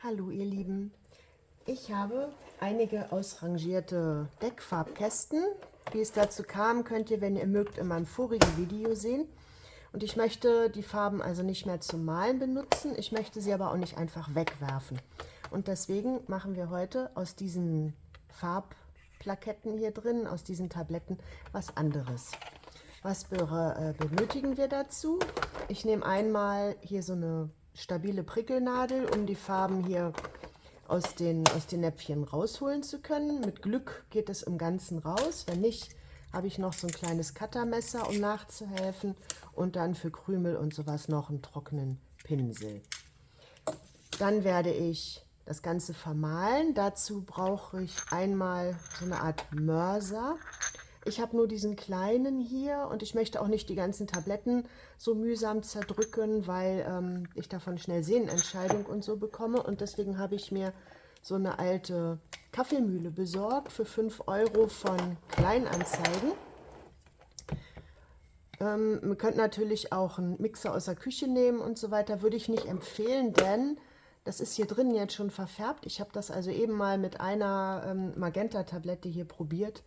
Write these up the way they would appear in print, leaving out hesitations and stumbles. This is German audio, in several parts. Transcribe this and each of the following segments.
Hallo ihr Lieben, ich habe einige ausrangierte Deckfarbkästen. Wie es dazu kam, könnt ihr, wenn ihr mögt, in meinem vorigen Video sehen. Und ich möchte die Farben also nicht mehr zum Malen benutzen, ich möchte sie aber auch nicht einfach wegwerfen. Und deswegen machen wir heute aus diesen Farbplaketten hier drin, aus diesen Tabletten, was anderes. Was benötigen wir dazu? Ich nehme einmal hier so eine stabile Prickelnadel, um die Farben hier aus den Näpfchen rausholen zu können. Mit Glück geht es im Ganzen raus. Wenn nicht, habe ich noch so ein kleines Cuttermesser, um nachzuhelfen. Und dann für Krümel und sowas noch einen trockenen Pinsel. Dann werde ich das Ganze vermahlen. Dazu brauche ich einmal so eine Art Mörser. Ich habe nur diesen kleinen hier und ich möchte auch nicht die ganzen Tabletten so mühsam zerdrücken, weil ich davon schnell Sehnenentscheidung und so bekomme. Und deswegen habe ich mir so eine alte Kaffeemühle besorgt für 5 € von Kleinanzeigen. Man könnte natürlich auch einen Mixer aus der Küche nehmen und so weiter, würde ich nicht empfehlen, denn das ist hier drin jetzt schon verfärbt. Ich habe das also eben mal mit einer Magenta-Tablette hier probiert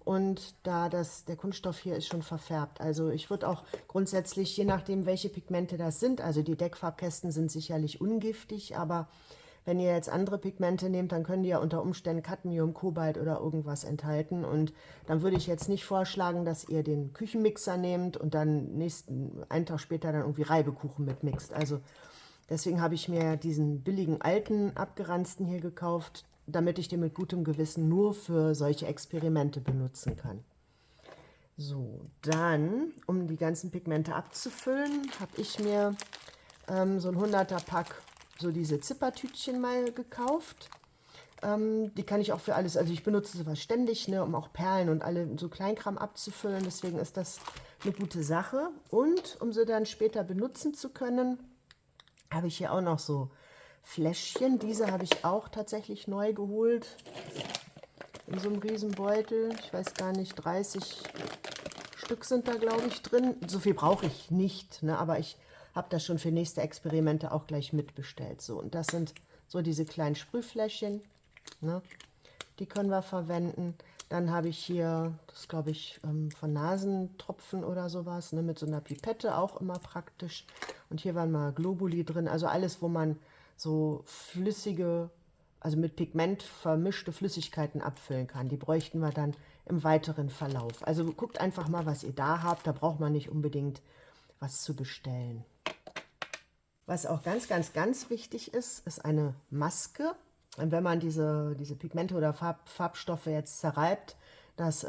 und der Kunststoff hier ist schon verfärbt. Also ich würde auch grundsätzlich, je nachdem welche Pigmente das sind, also die Deckfarbkästen sind sicherlich ungiftig, aber wenn ihr jetzt andere Pigmente nehmt, dann können die ja unter Umständen Cadmium, Kobalt oder irgendwas enthalten. Und dann würde ich jetzt nicht vorschlagen, dass ihr den Küchenmixer nehmt und dann einen Tag später dann irgendwie Reibekuchen mitmixt. Also deswegen habe ich mir diesen billigen alten abgeranzten hier gekauft, damit ich den mit gutem Gewissen nur für solche Experimente benutzen kann. So, dann, um die ganzen Pigmente abzufüllen, habe ich mir so ein 100er Pack so diese Zippertütchen mal gekauft. Die kann ich auch für alles, also ich benutze sowas ständig, ne, um auch Perlen und alle so Kleinkram abzufüllen. Deswegen ist das eine gute Sache. Und um sie dann später benutzen zu können, habe ich hier auch noch so Fläschchen. Diese habe ich auch tatsächlich neu geholt. In so einem Riesenbeutel. Ich weiß gar nicht, 30 Stück sind da, glaube ich, drin. So viel brauche ich nicht, ne? Aber ich habe das schon für nächste Experimente auch gleich mitbestellt. So, und das sind so diese kleinen Sprühfläschchen, ne? Die können wir verwenden. Dann habe ich hier, das glaube ich von Nasentropfen oder sowas, ne, mit so einer Pipette, auch immer praktisch. Und hier waren mal Globuli drin, also alles, wo man so flüssige, also mit Pigment vermischte Flüssigkeiten abfüllen kann. Die bräuchten wir dann im weiteren Verlauf. Also guckt einfach mal, was ihr da habt. Da braucht man nicht unbedingt was zu bestellen. Was auch ganz, ganz, ganz wichtig ist, ist eine Maske. Und wenn man diese Pigmente oder Farbstoffe jetzt zerreibt, das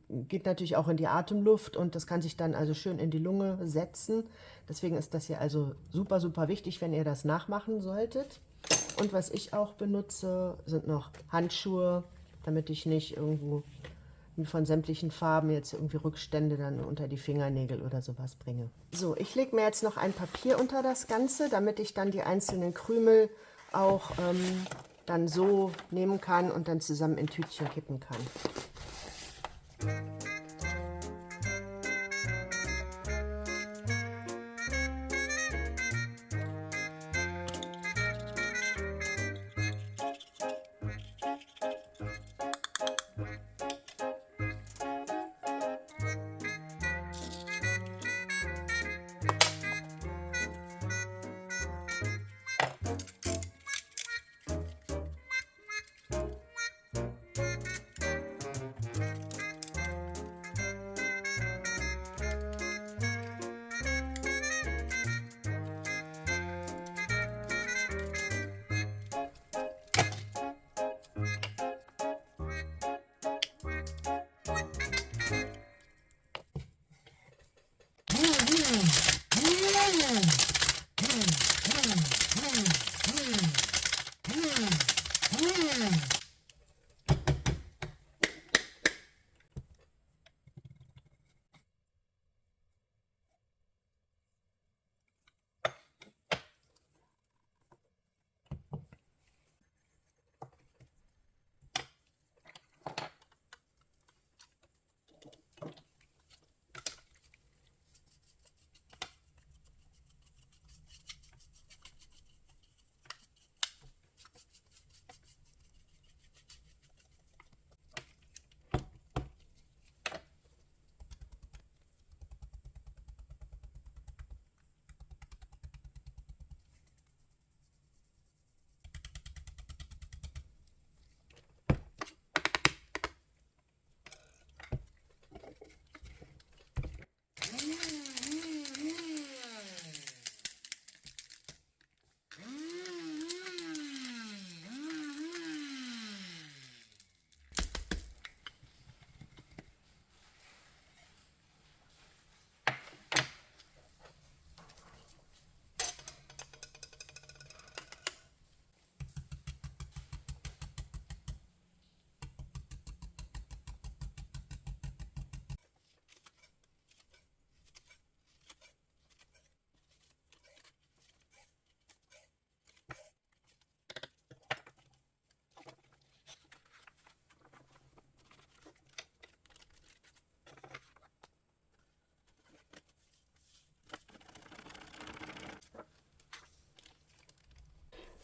geht natürlich auch in die Atemluft und das kann sich dann also schön in die Lunge setzen. Deswegen ist das hier also super, super wichtig, wenn ihr das nachmachen solltet. Und was ich auch benutze, sind noch Handschuhe, damit ich nicht irgendwo von sämtlichen Farben jetzt irgendwie Rückstände dann unter die Fingernägel oder sowas bringe. So, ich lege mir jetzt noch ein Papier unter das Ganze, damit ich dann die einzelnen Krümel auch dann so nehmen kann und dann zusammen in Tütchen kippen kann.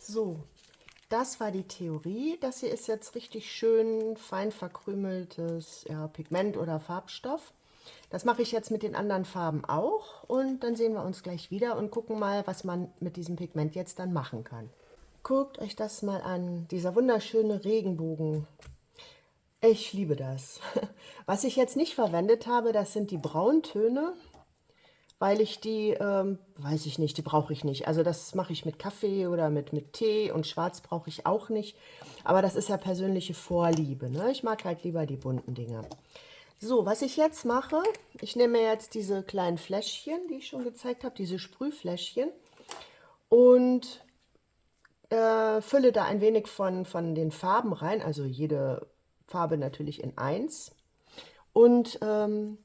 So, das war die Theorie. Das hier ist jetzt richtig schön fein verkrümeltes, ja, Pigment oder Farbstoff. Das mache ich jetzt mit den anderen Farben auch und dann sehen wir uns gleich wieder und gucken mal, was man mit diesem Pigment jetzt dann machen kann. Guckt euch das mal an, dieser wunderschöne Regenbogen. Ich liebe das. Was ich jetzt nicht verwendet habe, das sind die Brauntöne, weil ich die, weiß ich nicht, die brauche ich nicht. Also das mache ich mit Kaffee oder mit Tee und Schwarz brauche ich auch nicht. Aber das ist ja persönliche Vorliebe, ne? Ich mag halt lieber die bunten Dinger. So, was ich jetzt mache, ich nehme jetzt diese kleinen Fläschchen, die ich schon gezeigt habe, diese Sprühfläschchen und fülle da ein wenig von den Farben rein, also jede Farbe natürlich in eins und fülle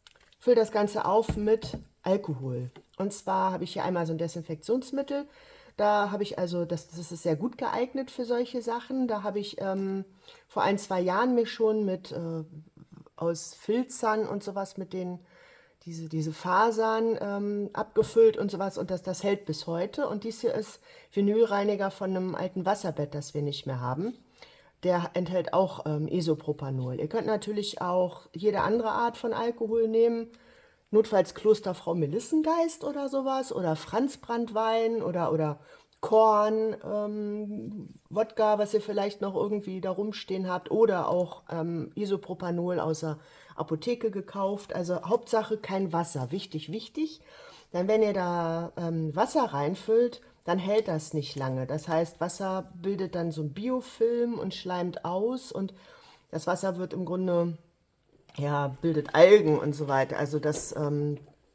das Ganze auf mit Alkohol. Und zwar habe ich hier einmal so ein Desinfektionsmittel. Da habe ich also, das ist sehr gut geeignet für solche Sachen. Da habe ich vor 1, 2 Jahren mich schon mit aus Filzern und sowas mit diese Fasern abgefüllt und sowas und das hält bis heute. Und dies hier ist Vinylreiniger von einem alten Wasserbett, das wir nicht mehr haben. Der enthält auch Isopropanol. Ihr könnt natürlich auch jede andere Art von Alkohol nehmen. Notfalls Klosterfrau Melissengeist oder sowas. Oder Franzbranntwein oder Korn, Wodka, was ihr vielleicht noch irgendwie da rumstehen habt. Oder auch Isopropanol aus der Apotheke gekauft. Also Hauptsache kein Wasser. Wichtig, wichtig. Dann, wenn ihr da Wasser reinfüllt, dann hält das nicht lange. Das heißt, Wasser bildet dann so ein Biofilm und schleimt aus und das Wasser wird im Grunde, ja, bildet Algen und so weiter. Also das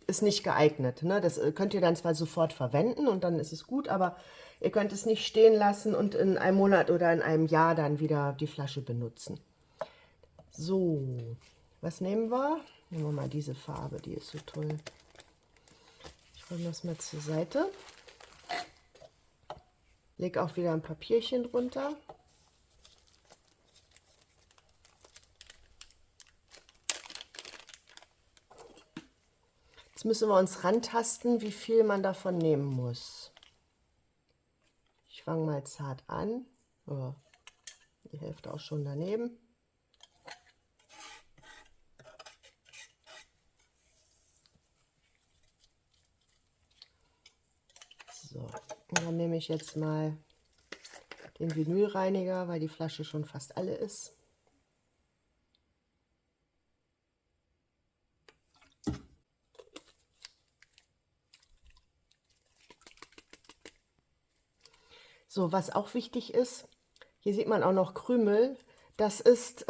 ist nicht geeignet. Ne? Das könnt ihr dann zwar sofort verwenden und dann ist es gut, aber ihr könnt es nicht stehen lassen und in einem Monat oder in einem Jahr dann wieder die Flasche benutzen. So, was nehmen wir? Nehmen wir mal diese Farbe, die ist so toll. Ich räume das mal zur Seite. Leg auch wieder ein Papierchen drunter. Jetzt müssen wir uns rantasten, wie viel man davon nehmen muss. Ich fange mal zart an. Oh, die Hälfte auch schon daneben. So, und dann nehme ich jetzt mal den Vinylreiniger, weil die Flasche schon fast alle ist. So, was auch wichtig ist, hier sieht man auch noch Krümel, das ist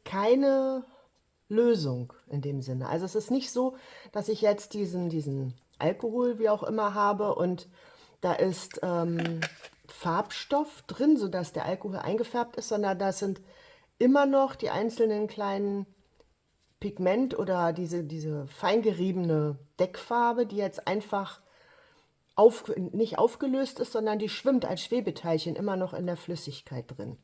keine Lösung in dem Sinne. Also es ist nicht so, dass ich jetzt diesen Alkohol, wie auch immer, habe und da ist Farbstoff drin, sodass der Alkohol eingefärbt ist, sondern da sind immer noch die einzelnen kleinen Pigment oder diese fein geriebene Deckfarbe, die jetzt einfach nicht aufgelöst ist, sondern die schwimmt als Schwebeteilchen immer noch in der Flüssigkeit drin.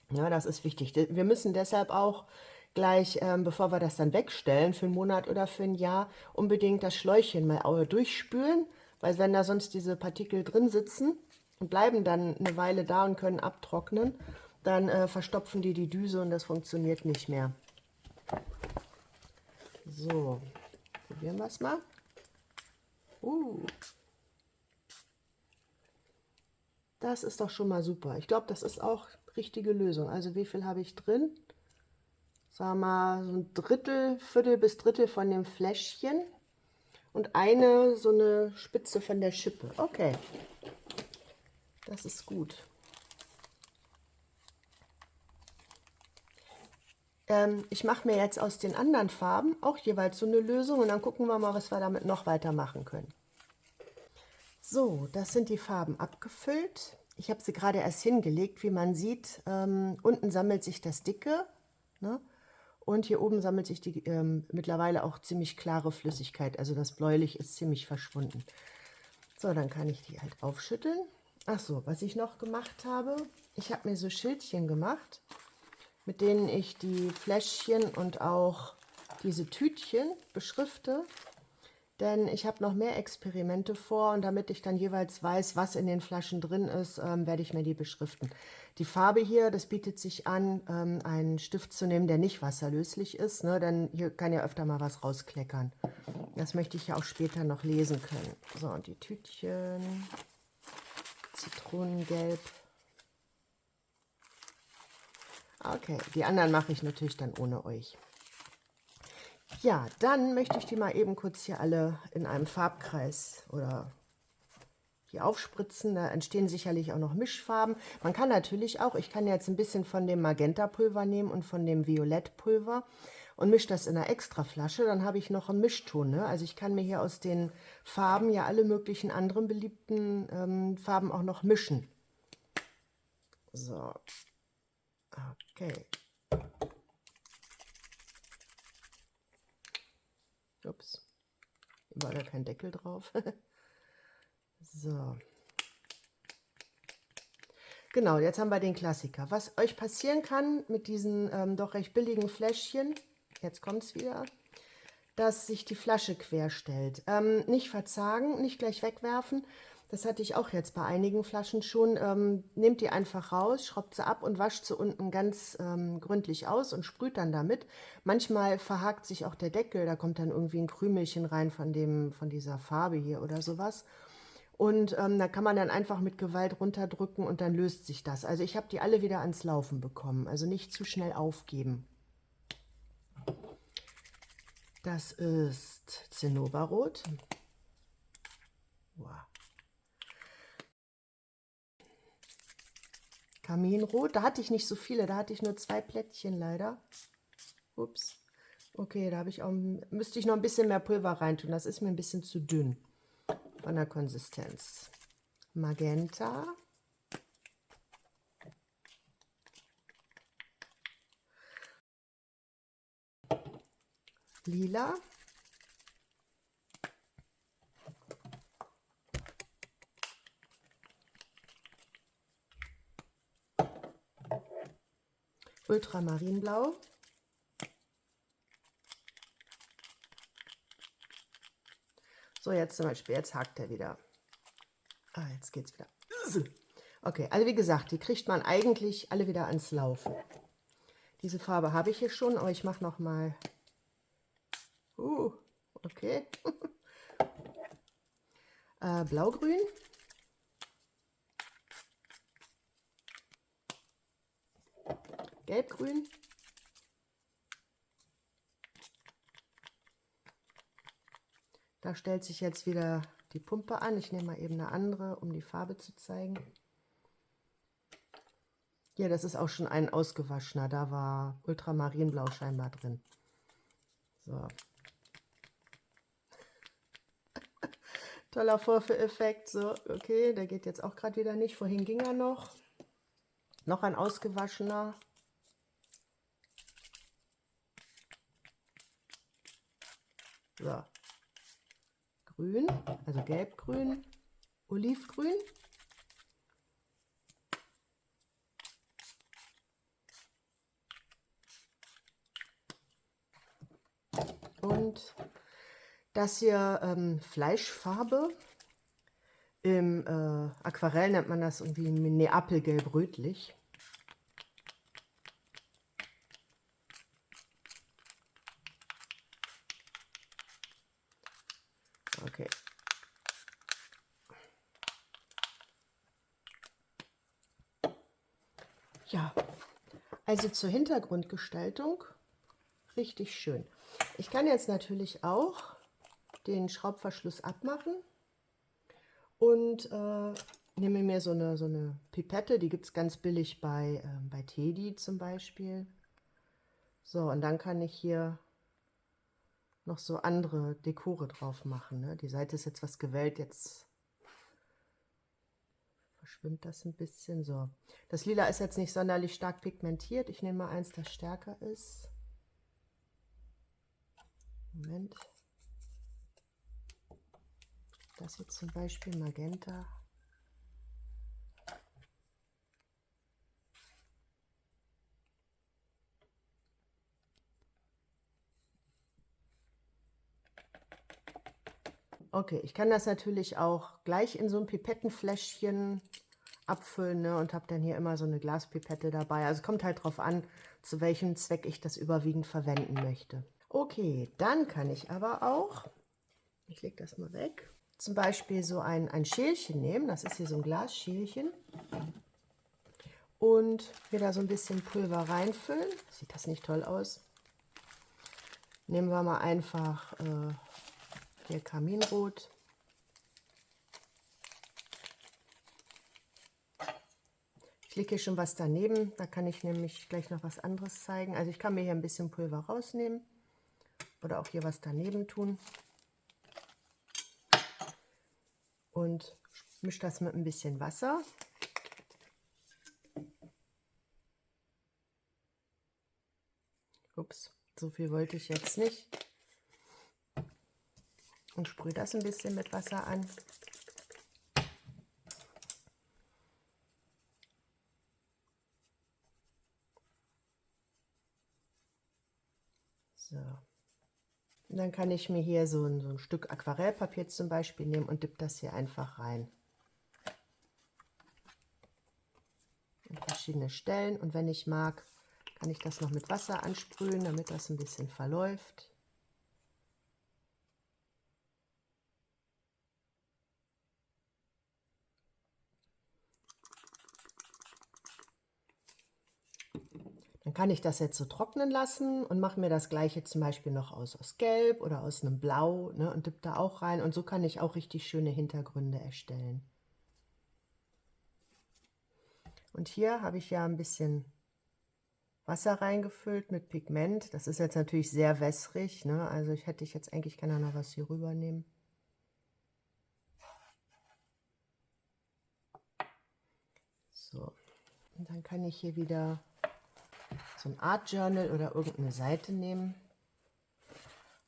Ja, das ist wichtig. Wir müssen deshalb auch gleich, bevor wir das dann wegstellen, für einen Monat oder für ein Jahr, unbedingt das Schläuchchen mal durchspülen, weil wenn da sonst diese Partikel drin sitzen und bleiben dann eine Weile da und können abtrocknen, dann verstopfen die Düse und das funktioniert nicht mehr. So, probieren wir es mal. Das ist doch schon mal super. Ich glaube, das ist auch richtige Lösung. Also wie viel habe ich drin? Sagen wir mal so ein Drittel, Viertel bis Drittel von dem Fläschchen und so eine Spitze von der Schippe. Okay, das ist gut. Ich mache mir jetzt aus den anderen Farben auch jeweils so eine Lösung und dann gucken wir mal, was wir damit noch weitermachen können. So, das sind die Farben abgefüllt. Ich habe sie gerade erst hingelegt. Wie man sieht, unten sammelt sich das Dicke, ne? Und hier oben sammelt sich die mittlerweile auch ziemlich klare Flüssigkeit. Also das Bläulich ist ziemlich verschwunden. So, dann kann ich die halt aufschütteln. Ach so, was ich noch gemacht habe, ich habe mir so Schildchen gemacht, mit denen ich die Fläschchen und auch diese Tütchen beschrifte. denn ich habe noch mehr Experimente vor und damit ich dann jeweils weiß, was in den Flaschen drin ist, werde ich mir die beschriften. Die Farbe hier, das bietet sich an, einen Stift zu nehmen, der nicht wasserlöslich ist, ne? Denn hier kann ja öfter mal was rauskleckern. Das möchte ich ja auch später noch lesen können. So, und die Tütchen, Zitronengelb. Okay, die anderen mache ich natürlich dann ohne euch. Ja, dann möchte ich die mal eben kurz hier alle in einem Farbkreis oder hier aufspritzen. Da entstehen sicherlich auch noch Mischfarben. Man kann natürlich auch, ich kann jetzt ein bisschen von dem Magentapulver nehmen und von dem Violettpulver und mische das in einer Extraflasche. Dann habe ich noch einen Mischton. Ne? Also ich kann mir hier aus den Farben ja alle möglichen anderen beliebten Farben auch noch mischen. So, okay. Ups, hier war da kein Deckel drauf. So. Genau, jetzt haben wir den Klassiker. Was euch passieren kann mit diesen doch recht billigen Fläschchen, jetzt kommt es wieder, dass sich die Flasche quer stellt. Nicht verzagen, nicht gleich wegwerfen. Das hatte ich auch jetzt bei einigen Flaschen schon. Nehmt die einfach raus, schraubt sie ab und wascht sie unten ganz gründlich aus und sprüht dann damit. Manchmal verhakt sich auch der Deckel, da kommt dann irgendwie ein Krümelchen rein von dieser Farbe hier oder sowas. Und da kann man dann einfach mit Gewalt runterdrücken und dann löst sich das. Also ich habe die alle wieder ans Laufen bekommen. Also nicht zu schnell aufgeben. Das ist Zinnoberrot. Wow. Kaminrot. Da hatte ich nicht so viele. Da hatte ich nur 2 Plättchen leider. Ups. Okay, da müsste ich noch ein bisschen mehr Pulver reintun. Das ist mir ein bisschen zu dünn von der Konsistenz. Magenta. Lila. Ultramarinblau. So, jetzt zum Beispiel, jetzt hakt er wieder. Ah, jetzt geht's wieder. Okay, also wie gesagt, die kriegt man eigentlich alle wieder ans Laufen. Diese Farbe habe ich hier schon, aber ich mache noch mal. Okay. Blaugrün. Gelbgrün. Da stellt sich jetzt wieder die Pumpe an. Ich nehme mal eben eine andere, um die Farbe zu zeigen. Hier, das ist auch schon ein ausgewaschener. Da war Ultramarinblau scheinbar drin. So. Toller Vorführeffekt. So, okay, der geht jetzt auch gerade wieder nicht. Vorhin ging er noch. Noch ein ausgewaschener. So. Grün, also gelbgrün, olivgrün. Und das hier Fleischfarbe. Im Aquarell nennt man das irgendwie Neapelgelb-rötlich. Okay. Ja, also zur Hintergrundgestaltung richtig schön. Ich kann jetzt natürlich auch den Schraubverschluss abmachen und nehme mir so eine Pipette, die gibt es ganz billig bei Teddy zum Beispiel. So, und dann kann ich hier noch so andere Dekore drauf machen. Ne? Die Seite ist jetzt was gewellt, jetzt verschwimmt das ein bisschen. So, das Lila ist jetzt nicht sonderlich stark pigmentiert. Ich nehme mal eins, das stärker ist. Moment. Das jetzt zum Beispiel Magenta. Okay, ich kann das natürlich auch gleich in so ein Pipettenfläschchen abfüllen, ne, und habe dann hier immer so eine Glaspipette dabei. Also kommt halt drauf an, zu welchem Zweck ich das überwiegend verwenden möchte. Okay, dann kann ich aber auch, ich lege das mal weg, zum Beispiel so ein Schälchen nehmen, das ist hier so ein Glasschälchen, und mir da so ein bisschen Pulver reinfüllen. Sieht das nicht toll aus? Nehmen wir mal einfach hier Kaminrot. Ich lege hier schon was daneben, da kann ich nämlich gleich noch was anderes zeigen. Also ich kann mir hier ein bisschen Pulver rausnehmen oder auch hier was daneben tun. Und mische das mit ein bisschen Wasser. Ups, so viel wollte ich jetzt nicht. Und sprühe das ein bisschen mit Wasser an. So. Und dann kann ich mir hier so ein Stück Aquarellpapier zum Beispiel nehmen und dippe das hier einfach rein. An verschiedene Stellen. Und wenn ich mag, kann ich das noch mit Wasser ansprühen, damit das ein bisschen verläuft. Dann kann ich das jetzt so trocknen lassen und mache mir das gleiche zum Beispiel noch aus Gelb oder aus einem Blau, ne, und dippe da auch rein. Und so kann ich auch richtig schöne Hintergründe erstellen. Und hier habe ich ja ein bisschen Wasser reingefüllt mit Pigment. Das ist jetzt natürlich sehr wässrig, ne? Also ich jetzt eigentlich, kann ja noch was hier rüber nehmen. So, und dann kann ich hier wieder so ein Art Journal oder irgendeine Seite nehmen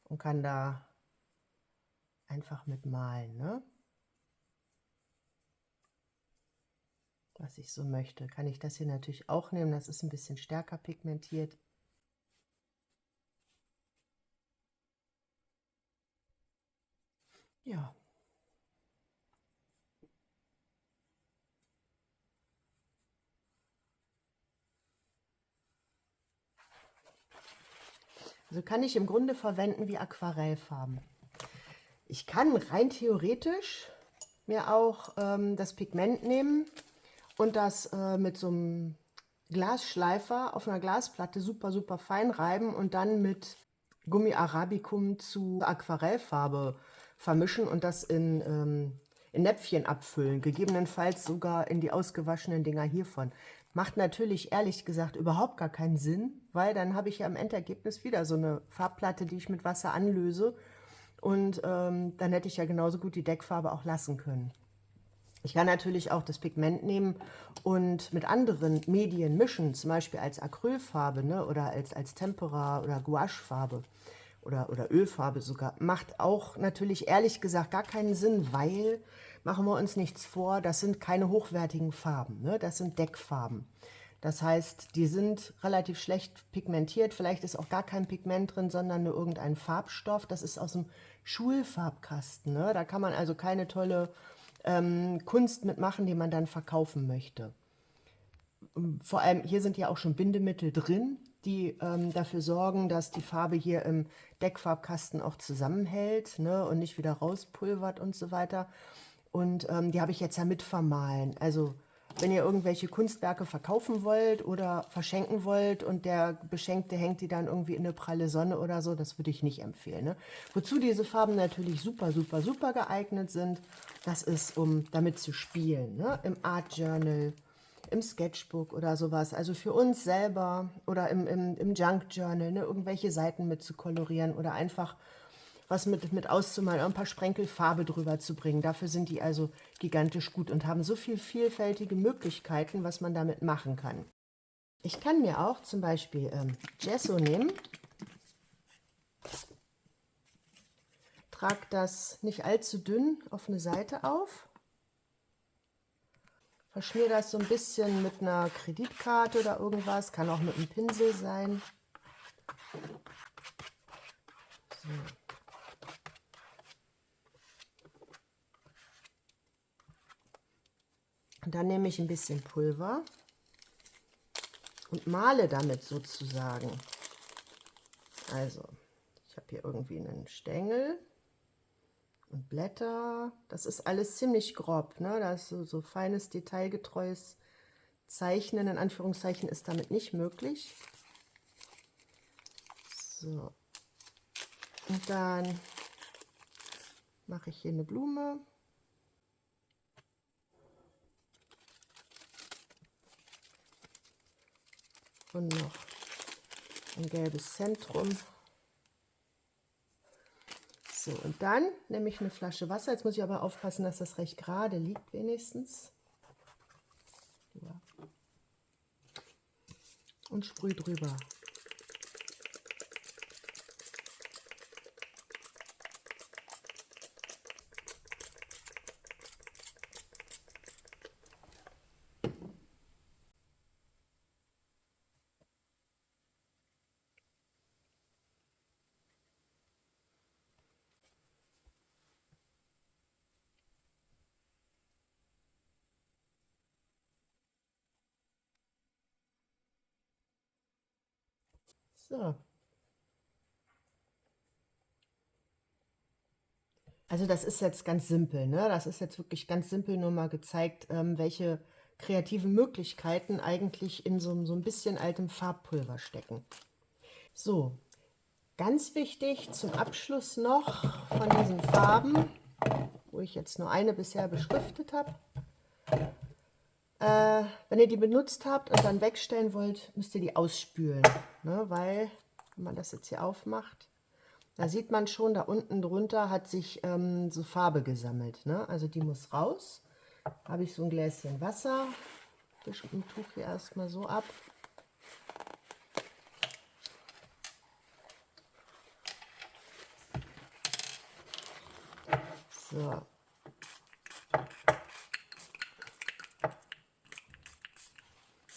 und kann da einfach mit malen, ne? Was ich so möchte. Kann ich das hier natürlich auch nehmen, das ist ein bisschen stärker pigmentiert. Ja. Also kann ich im Grunde verwenden wie Aquarellfarben. Ich kann rein theoretisch mir auch das Pigment nehmen und das mit so einem Glasschleifer auf einer Glasplatte super, super fein reiben und dann mit Gummi Arabicum zu Aquarellfarbe vermischen und das in Näpfchen abfüllen, gegebenenfalls sogar in die ausgewaschenen Dinger hiervon. Macht natürlich ehrlich gesagt überhaupt gar keinen Sinn, weil dann habe ich ja im Endergebnis wieder so eine Farbplatte, die ich mit Wasser anlöse, und dann hätte ich ja genauso gut die Deckfarbe auch lassen können. Ich kann natürlich auch das Pigment nehmen und mit anderen Medien mischen, zum Beispiel als Acrylfarbe, ne, oder als Tempera- oder Gouachefarbe oder Ölfarbe sogar. Macht auch natürlich ehrlich gesagt gar keinen Sinn, weil, machen wir uns nichts vor, das sind keine hochwertigen Farben, ne? Das sind Deckfarben. Das heißt, die sind relativ schlecht pigmentiert. Vielleicht ist auch gar kein Pigment drin, sondern nur irgendein Farbstoff. Das ist aus dem Schulfarbkasten, ne? Da kann man also keine tolle Kunst mitmachen, die man dann verkaufen möchte. Vor allem hier sind ja auch schon Bindemittel drin, die dafür sorgen, dass die Farbe hier im Deckfarbkasten auch zusammenhält, ne, und nicht wieder rauspulvert und so weiter. Und die habe ich jetzt ja mit vermahlen. Also wenn ihr irgendwelche Kunstwerke verkaufen wollt oder verschenken wollt und der Beschenkte hängt die dann irgendwie in eine pralle Sonne oder so, das würde ich nicht empfehlen, ne? Wozu diese Farben natürlich super, super, super geeignet sind, das ist, um damit zu spielen, ne? Im Art Journal, im Sketchbook oder sowas. Also für uns selber oder im Junk Journal, ne? Irgendwelche Seiten mit zu kolorieren oder einfach was mit auszumalen, ein paar Sprenkel Farbe drüber zu bringen. Dafür sind die also gigantisch gut und haben so viel vielfältige Möglichkeiten, was man damit machen kann. Ich kann mir auch zum Beispiel Gesso nehmen, trage das nicht allzu dünn auf eine Seite auf, verschmiere das so ein bisschen mit einer Kreditkarte oder irgendwas, kann auch mit einem Pinsel sein. So. Und dann nehme ich ein bisschen Pulver und male damit sozusagen. Also, ich habe hier irgendwie einen Stängel und Blätter. Das ist alles ziemlich grob, ne? Da ist so feines, detailgetreues Zeichnen, in Anführungszeichen, ist damit nicht möglich. So. Und dann mache ich hier eine Blume. Und noch ein gelbes Zentrum. So, und dann nehme ich eine Flasche Wasser. Jetzt muss ich aber aufpassen, dass das recht gerade liegt, wenigstens. Ja. Und sprühe drüber. So. Also das ist jetzt ganz simpel, ne? Das ist jetzt wirklich ganz simpel nur mal gezeigt, welche kreativen Möglichkeiten eigentlich in so ein bisschen altem Farbpulver stecken. So, ganz wichtig zum Abschluss noch von diesen Farben, wo ich jetzt nur eine bisher beschriftet habe. Wenn ihr die benutzt habt und dann wegstellen wollt, müsst ihr die ausspülen, ne? Weil, wenn man das jetzt hier aufmacht, da sieht man schon, da unten drunter hat sich so Farbe gesammelt, ne? Also die muss raus. Da habe ich so ein Gläschen Wasser. Ich wische ein Tuch hier erstmal so ab. So.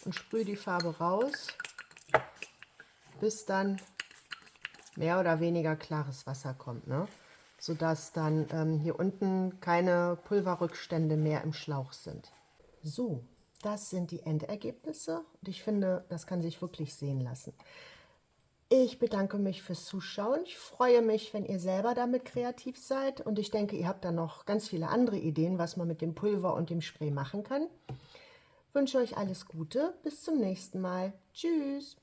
Und sprühe die Farbe raus, bis dann mehr oder weniger klares Wasser kommt, ne? Sodass dann hier unten keine Pulverrückstände mehr im Schlauch sind. So, das sind die Endergebnisse und ich finde, das kann sich wirklich sehen lassen. Ich bedanke mich fürs Zuschauen. Ich freue mich, wenn ihr selber damit kreativ seid und ich denke, ihr habt da noch ganz viele andere Ideen, was man mit dem Pulver und dem Spray machen kann. Ich wünsche euch alles Gute. Bis zum nächsten Mal. Tschüss.